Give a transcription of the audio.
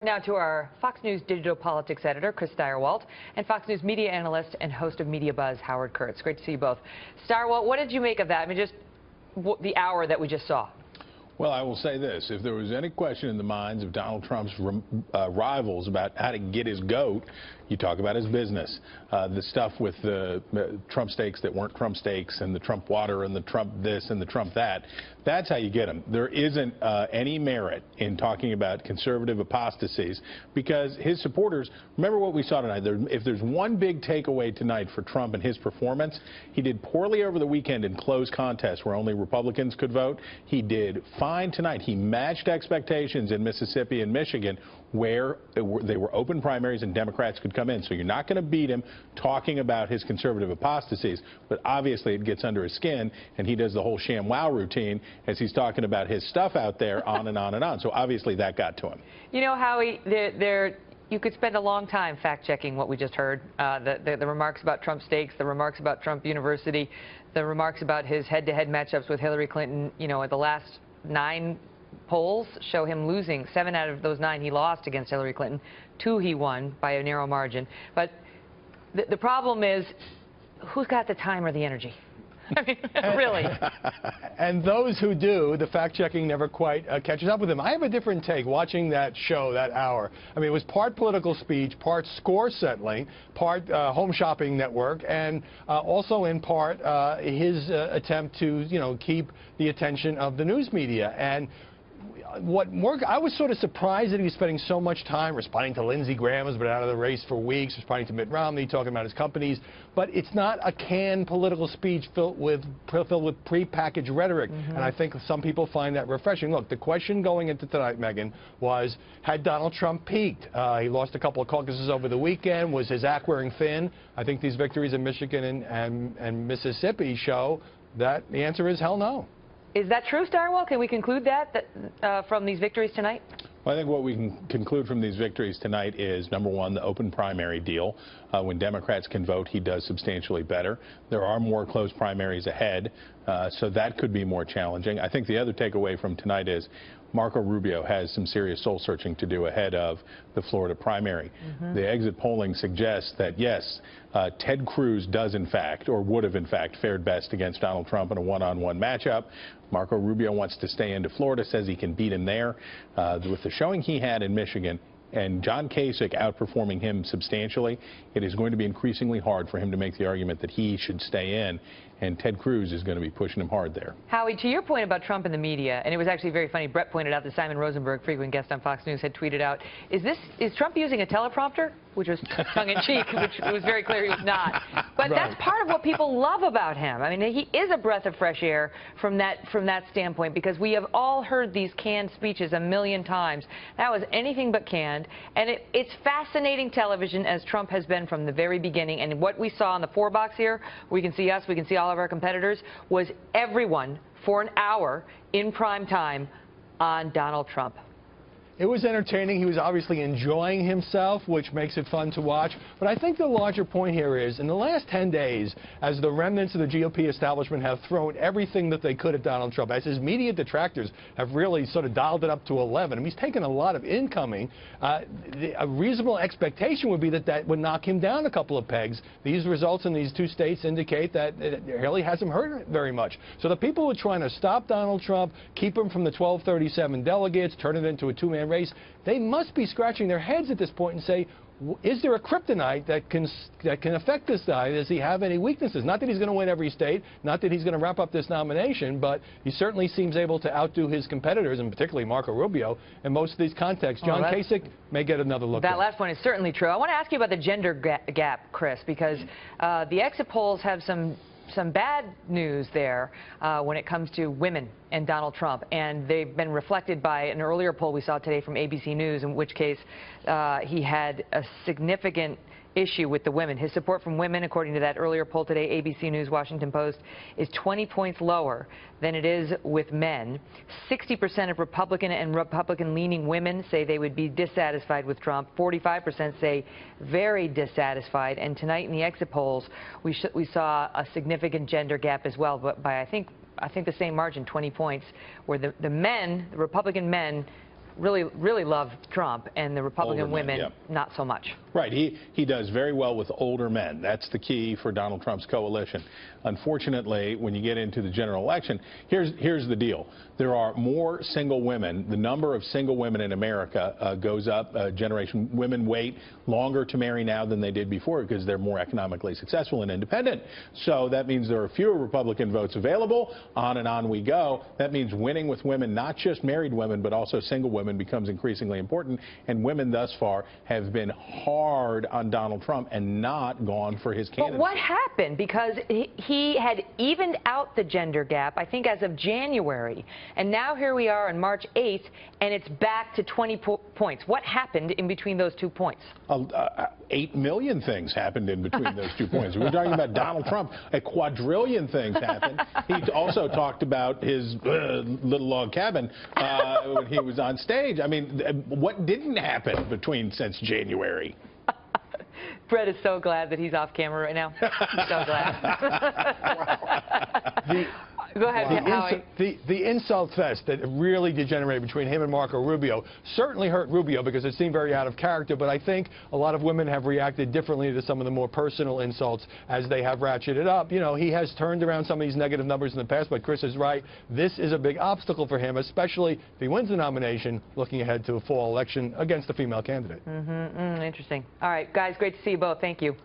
Now to our Fox News digital politics editor, Chris Stirewalt, and Fox News media analyst and host of Media Buzz, Howard Kurtz. Great to see you both. Stirewalt, what did you make of that? I mean, just the hour that we just saw. Well, I will say this. If there was any question in the minds of Donald Trump's rivals about how to get his goat, you talk about his business. The stuff with the Trump steaks that weren't Trump steaks and the Trump water and the Trump this and the Trump that, that's how you get him. There isn't any merit in talking about conservative apostasies because his supporters, remember what we saw tonight. If there's one big takeaway tonight for Trump and his performance, he did poorly over the weekend in close contests where only Republicans could vote. He did fine tonight. He matched expectations in Mississippi and Michigan where they were open primaries and Democrats could come in. So you're not going to beat him talking about his conservative apostasies, but obviously it gets under his skin, and he does the whole sham wow routine as he's talking about his stuff out there on and on and on. So obviously that got to him. You know, Howie, you could spend a long time fact-checking what we just heard, the remarks about Trump steaks, the remarks about Trump University, the remarks about his head-to-head matchups with Hillary Clinton. You know, at the last 9 polls show him losing. 7 out of those 9 he lost against Hillary Clinton. 2 he won by a narrow margin. But the problem is, who's got the time or the energy? I mean, really. And those who do, the fact-checking never quite catches up with them. I have a different take watching that show, that hour. I mean, it was part political speech, part score settling, part home shopping network, and also in part his attempt to, you know, keep the attention of the news media. And I was sort of surprised that he was spending so much time responding to Lindsey Graham, who's been out of the race for weeks, responding to Mitt Romney, talking about his companies. But it's not a canned political speech filled with prepackaged rhetoric. And I think some people find that refreshing. Look, the question going into tonight, Megyn, was, had Donald Trump peaked? He lost a couple of caucuses over the weekend. Was his act wearing thin? I think these victories in Michigan and Mississippi show that the answer is hell no. Is that true, Stirewalt? Can we conclude that from these victories tonight? Well, I think what we can conclude from these victories tonight is, number one, the open primary deal. When Democrats can vote, he does substantially better. There are more closed primaries ahead, so that could be more challenging. I think the other takeaway from tonight is Marco Rubio has some serious soul-searching to do ahead of the Florida primary. The exit polling suggests that, yes, Ted Cruz does in fact, or would have in fact, fared best against Donald Trump in a one-on-one matchup. Marco Rubio wants to stay into Florida, says he can beat him there. With the showing he had in Michigan, and John Kasich outperforming him substantially, it is going to be increasingly hard for him to make the argument that he should stay in, and Ted Cruz is going to be pushing him hard there. Howie, to your point about Trump and the media, and it was actually very funny, Brett pointed out that Simon Rosenberg, frequent guest on Fox News, had tweeted out, is Trump using a teleprompter? Which was tongue-in-cheek, which it was very clear he was not. But that's part of what people love about him. I mean, he is a breath of fresh air from that standpoint, because we have all heard these canned speeches a million times. That was anything but canned, and it's fascinating television, as Trump has been from the very beginning. And what we saw on the 4-box here, we can see us, we can see all of our competitors, was everyone for an hour in prime time on Donald Trump. It was entertaining. He was obviously enjoying himself, which makes it fun to watch. But I think the larger point here is, in the last 10 days, as the remnants of the GOP establishment have thrown everything that they could at Donald Trump, as his media detractors have really sort of dialed it up to 11, I mean, he's taken a lot of incoming. A reasonable expectation would be that that would knock him down a couple of pegs. These results in these 2 states indicate that it really hasn't hurt very much. So the people who are trying to stop Donald Trump, keep him from the 1237 delegates, turn it into a 2-man race, they must be scratching their heads at this point and say, is there a kryptonite that can affect this guy? Does he have any weaknesses? Not that he's going to win every state, not that he's going to wrap up this nomination, but he certainly seems able to outdo his competitors, and particularly Marco Rubio, in most of these contexts. John Kasich may get another look. That last point is certainly true. I want to ask you about the gender gap, Chris, because the exit polls have some bad news there when it comes to women and Donald Trump, and they've been reflected by an earlier poll we saw today from ABC News, in which case he had a significant issue with the women. His support from women, according to that earlier poll today, ABC News, Washington Post, is 20 points lower than it is with men. 60% of Republican and Republican-leaning women say they would be dissatisfied with Trump. 45% say very dissatisfied. And tonight in the exit polls, we saw a significant gender gap as well, but by I think the same margin, 20 points, where the men, the Republican men, really love Trump, and the Republican Older men, women yep. not so much. Right. He does very well with older men. That's the key for Donald Trump's coalition. Unfortunately, when you get into the general election, here's the deal. There are more single women. The number of single women in America goes up. Generation women wait longer to marry now than they did before because they're more economically successful and independent. So that means there are fewer Republican votes available. On and on we go. That means winning with women, not just married women, but also single women, becomes increasingly important. And women thus far have been hard on Donald Trump and not gone for his candidate. But what happened? Because he had evened out the gender gap, I think, as of January. And now here we are on March 8th, and it's back to 20 points. What happened in between those 2 points? 8 million things happened in between those 2 points. We're talking about Donald Trump. A quadrillion things happened. He also talked about his little log cabin when he was on stage. I mean, what didn't happen since January? Brett is so glad that he's off camera right now. He's so glad. Go ahead, Howie. The insult fest that really degenerated between him and Marco Rubio certainly hurt Rubio because it seemed very out of character, but I think a lot of women have reacted differently to some of the more personal insults as they have ratcheted up. You know, he has turned around some of these negative numbers in the past, but Chris is right. This is a big obstacle for him, especially if he wins the nomination looking ahead to a fall election against a female candidate. Interesting. All right, guys, great to see you both. Thank you.